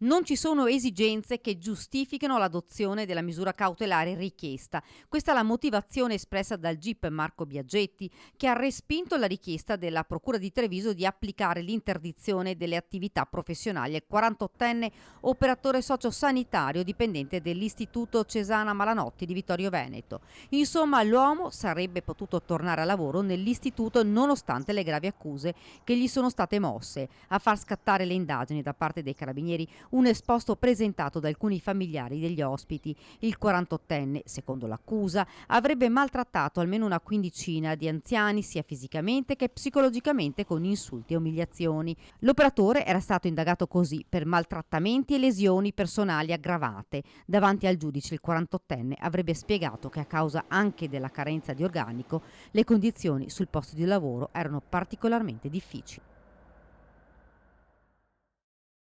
Non ci sono esigenze che giustifichino l'adozione della misura cautelare richiesta. Questa è la motivazione espressa dal GIP Marco Biaggetti, che ha respinto la richiesta della Procura di Treviso di applicare l'interdizione delle attività professionali al 48enne operatore sociosanitario dipendente dell'Istituto Cesana Malanotti di Vittorio Veneto. Insomma, l'uomo sarebbe potuto tornare a lavoro nell'istituto nonostante le gravi accuse che gli sono state mosse. A far scattare le indagini da parte dei carabinieri un esposto presentato da alcuni familiari degli ospiti. Il 48enne, secondo l'accusa, avrebbe maltrattato almeno una quindicina di anziani sia fisicamente che psicologicamente con insulti e umiliazioni. L'operatore era stato indagato così per maltrattamenti e lesioni personali aggravate. Davanti al giudice il 48enne avrebbe spiegato che a causa anche della carenza di organico le condizioni sul posto di lavoro erano particolarmente difficili.